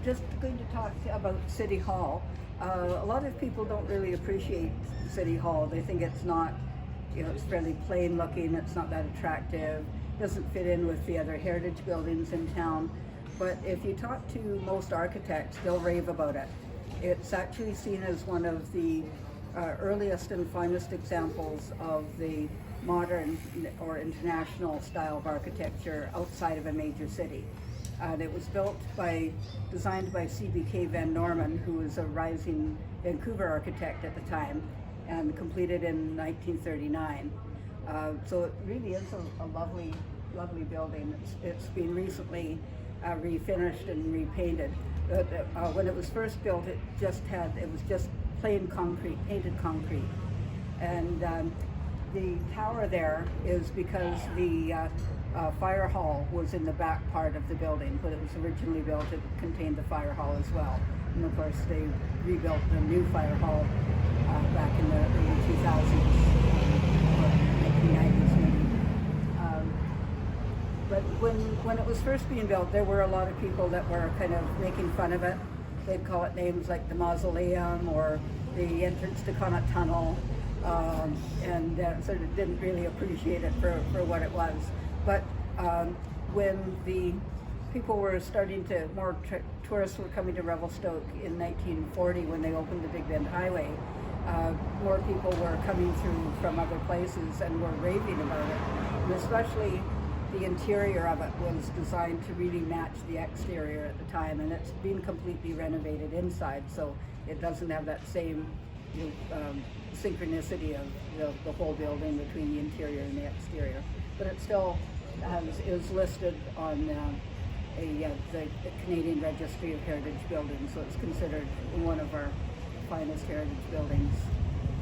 just going to talk about City Hall. A lot of people don't really appreciate City Hall. They think it's not, it's fairly plain looking, it's not that attractive, doesn't fit in with the other heritage buildings in town. But if you talk to most architects, they'll rave about it. It's actually seen as one of the earliest and finest examples of the modern or international style of architecture outside of a major city. And it was designed by CBK Van Norman, who was a rising Vancouver architect at the time, and completed in 1939. So it really is a lovely, lovely building. It's been recently refinished and repainted. When it was first built, it was just plain concrete, painted concrete. And the tower there is because the fire hall was in the back part of the building. When it was originally built, it contained the fire hall as well. And of course, they rebuilt the new fire hall back in the early 2000s, or 1990s maybe. But when it was first being built, there were a lot of people that were kind of making fun of it. They'd call it names like the Mausoleum or the entrance to Connaught Tunnel, and sort of didn't really appreciate it for what it was. But when the people were starting to, tourists were coming to Revelstoke in 1940 when they opened the Big Bend Highway, more people were coming through from other places and were raving about it. And especially the interior of it was designed to really match the exterior at the time, and it's been completely renovated inside, so it doesn't have that same synchronicity of the whole building between the interior and the exterior. But it still is listed on the Canadian Registry of Heritage Buildings, so it's considered one of our finest heritage buildings.